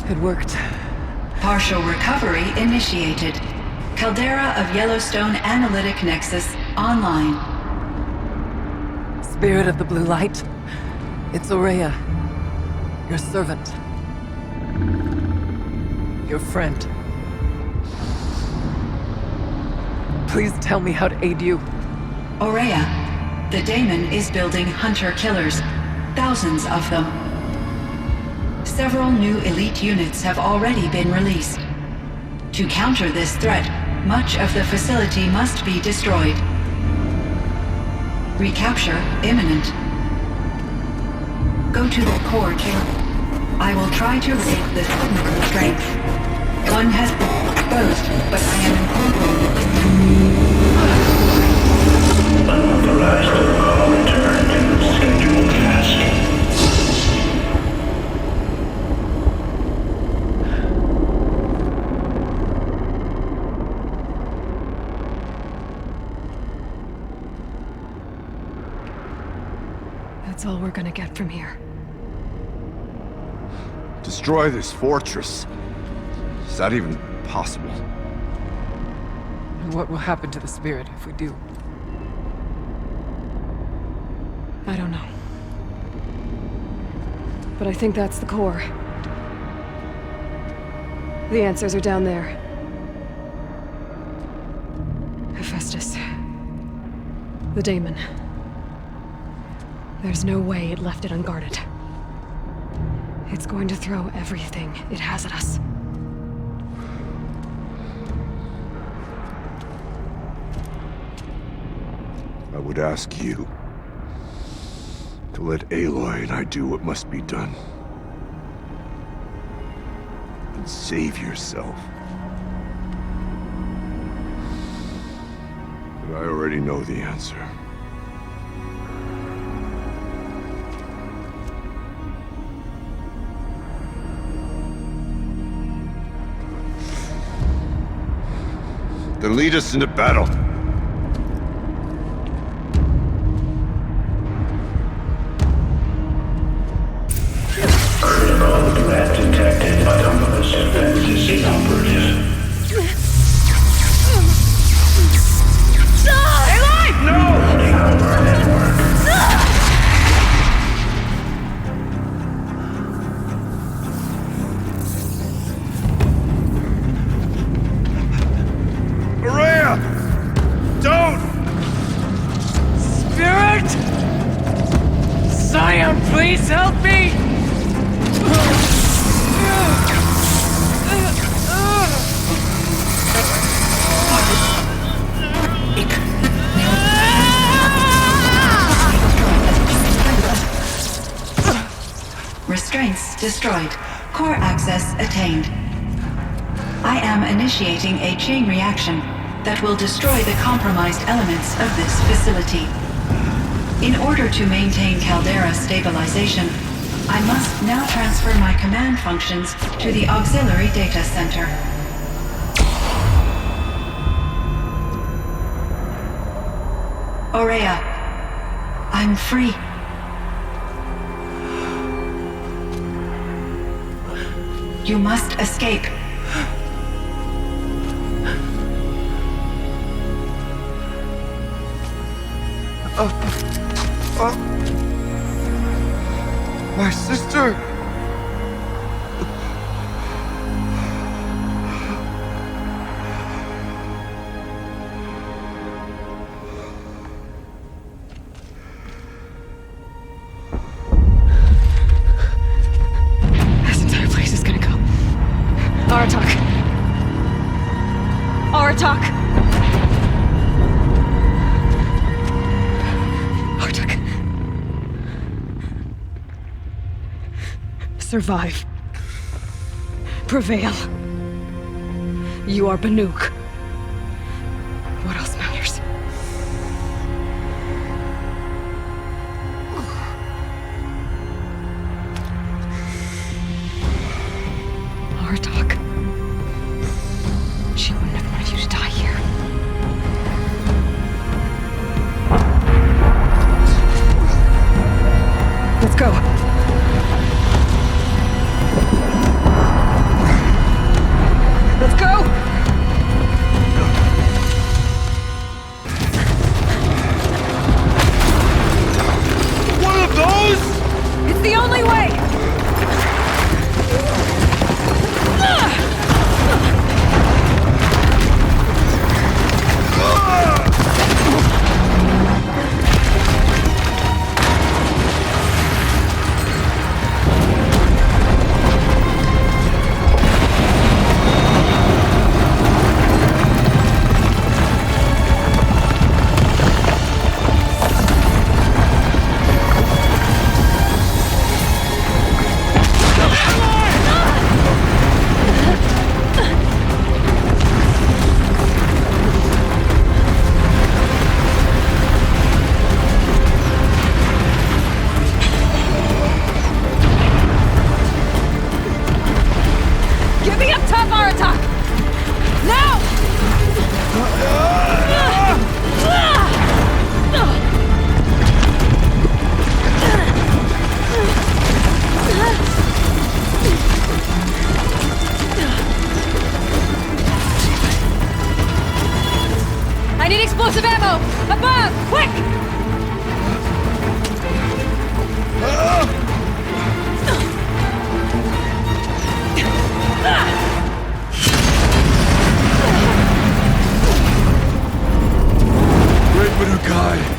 It worked. Partial recovery initiated. Caldera of Yellowstone Analytic Nexus online. Spirit of the Blue Light. It's Aurea. Your servant. Your friend. Please tell me how to aid you. Aurea, the daemon is building hunter-killers. Thousands of them. Several new elite units have already been released. To counter this threat, much of the facility must be destroyed. Recapture imminent. Go to the core chamber. I will try to raise the technical strength. One has been exposed, but I am improving. Unauthorized call return to scheduled task. That's all we're gonna get from here. Destroy this fortress. Is that even possible? And what will happen to the spirit if we do? I don't know. But I think that's the core. The answers are down there. Hephaestus. The daemon. There's no way it left it unguarded. It's going to throw everything it has at us. I would ask you to let Aloy and I do what must be done. And save yourself. But I already know the answer. Then lead us into battle. Critical threat detected. Autonomous defense is inoperative. Running over network. Aurea! Don't! Spirit! Scion, please help me! Restraints destroyed. Core access attained. I am initiating a chain reaction that will destroy the compromised elements of this facility. In order to maintain Caldera stabilization, I must now transfer my command functions to the auxiliary data center. Aurea, I'm free. You must escape. My sister! This entire place is gonna go. Aratak. Aratak! Aratak. Survive. Prevail. You are Banuk. What else matters? Aratak. She wouldn't have wanted you to die here. Let's go. attack! Now! I need explosive ammo! Above! Quick! Great Manukai!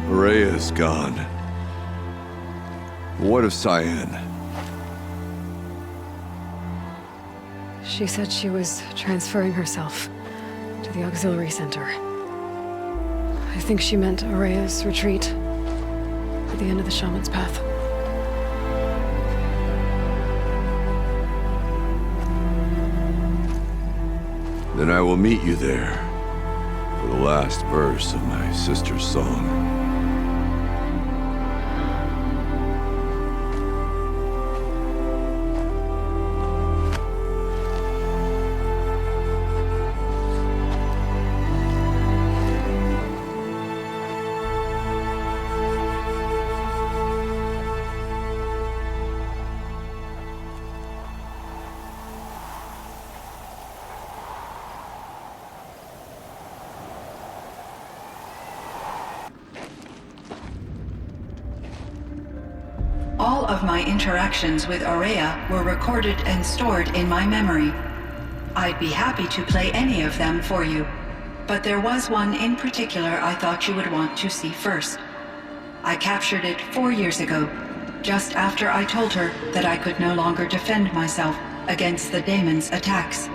Rhea's gone. What of Cyan? She said she was transferring herself to the auxiliary center. I think she meant Araya's retreat at the end of the shaman's path. Then I will meet you there for the last verse of my sister's song. All of my interactions with Araya were recorded and stored in my memory. I'd be happy to play any of them for you, but there was one in particular I thought you would want to see first. I captured it 4 years ago, just after I told her that I could no longer defend myself against the daemon's attacks.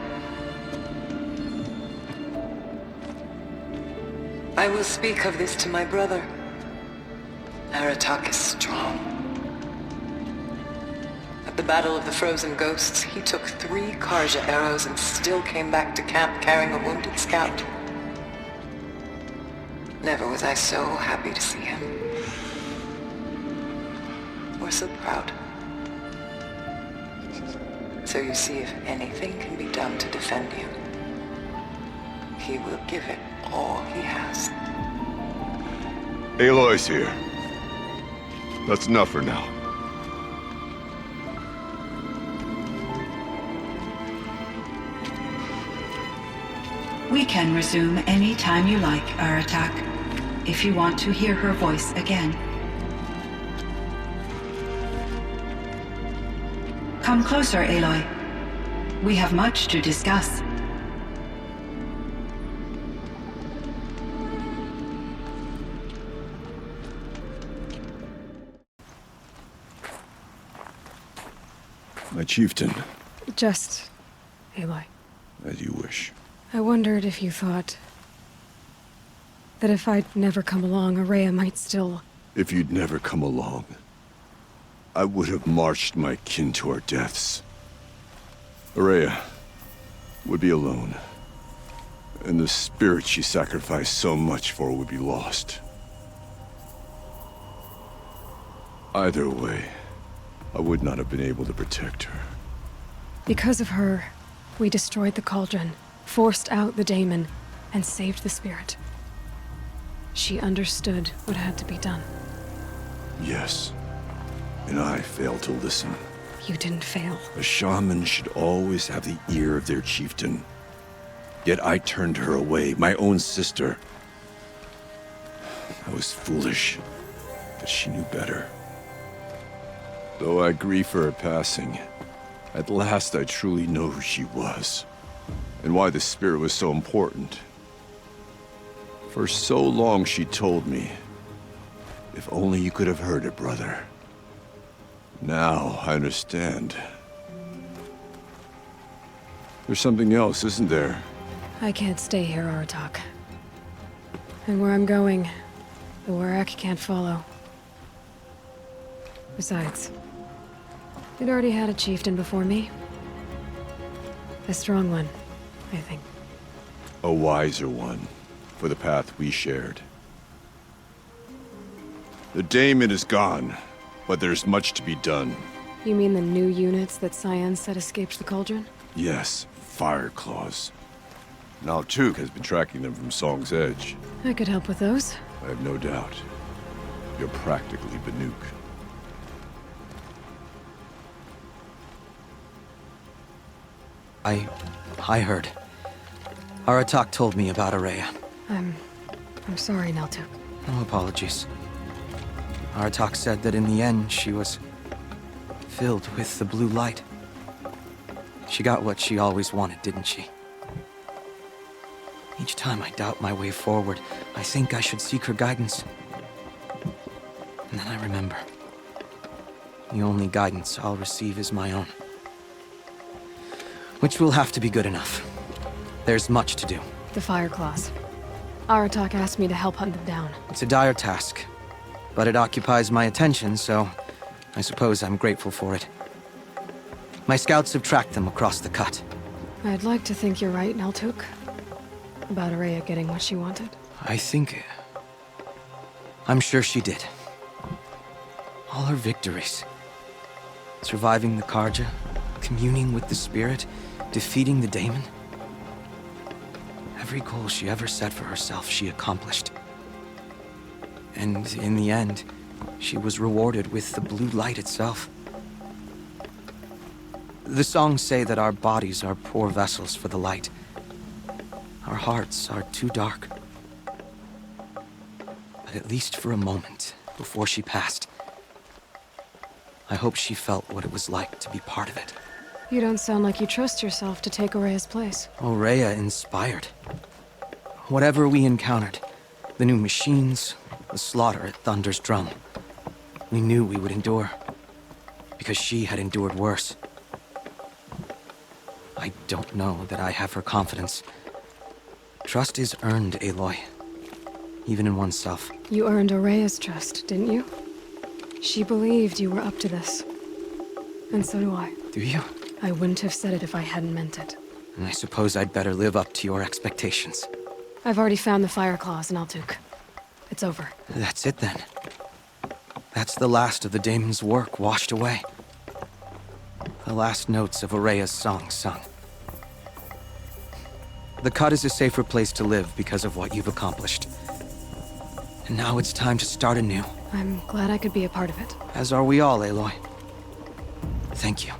I will speak of this to my brother. Aratak is strong. At the Battle of the Frozen Ghosts, he took 3 Karja arrows and still came back to camp carrying a wounded scout. Never was I so happy to see him. Or so proud. So you see, if anything can be done to defend you, he will give it all he has. Aloy's here. That's enough for now. We can resume any time you like, Aratak, if you want to hear her voice again. Come closer, Aloy. We have much to discuss. My chieftain, Just Aloy. as you wish. I wondered if you thought that if I'd never come along, Araya might still... If you'd never come along, I would have marched my kin to our deaths. Araya would be alone, and the spirit she sacrificed so much for would be lost. Either way, I would not have been able to protect her. Because of her, we destroyed the cauldron, forced out the daemon, and saved the spirit. She understood what had to be done. Yes, and I failed to listen. You didn't fail. A shaman should always have the ear of their chieftain. Yet I turned her away, my own sister. I was foolish, but she knew better. Though I grieve for her passing, at last I truly know who she was, and why the spirit was so important. For so long she told me, if only you could have heard it, brother. Now I understand. There's something else, isn't there? I can't stay here, Aratak. And where I'm going, the Warrak can't follow. Besides, we'd already had a chieftain before me. A strong one, I think. A wiser one, for the path we shared. The daemon is gone, but there's much to be done. You mean the new units that Cyan said escaped the Cauldron? Yes, fire claws. Now Tuk has been tracking them from Song's Edge. I could help with those. I have no doubt. You're practically Banuk. I heard. Aratak told me about Araya. I'm sorry, Naltuk. No apologies. Aratak said that in the end, she was filled with the blue light. She got what she always wanted, didn't she? Each time I doubt my way forward, I think I should seek her guidance. And then I remember. The only guidance I'll receive is my own. Which will have to be good enough. There's much to do. The Fire Claws. Aratak asked me to help hunt them down. It's a dire task, but it occupies my attention, so I suppose I'm grateful for it. My scouts have tracked them across the cut. I'd like to think you're right, Naltuk. About Araya getting what she wanted. I'm sure she did. All her victories. Surviving the Karja, communing with the spirit, defeating the daemon. Every goal she ever set for herself, she accomplished. And in the end, she was rewarded with the blue light itself. The songs say that our bodies are poor vessels for the light. Our hearts are too dark. But at least for a moment, before she passed, I hope she felt what it was like to be part of it. You don't sound like you trust yourself to take Araya's place. Oraya inspired. Whatever we encountered, the new machines, the slaughter at Thunder's drum, we knew we would endure, because she had endured worse. I don't know that I have her confidence. Trust is earned, Aloy. Even in oneself. You earned Araya's trust, didn't you? She believed you were up to this. And so do I. Do you? I wouldn't have said it if I hadn't meant it. And I suppose I'd better live up to your expectations. I've already found the Fire Claws in Altuk. It's over. That's it then. That's the last of the daemon's work washed away. The last notes of Araya's song sung. The cut is a safer place to live because of what you've accomplished. And now it's time to start anew. I'm glad I could be a part of it. As are we all, Aloy. Thank you.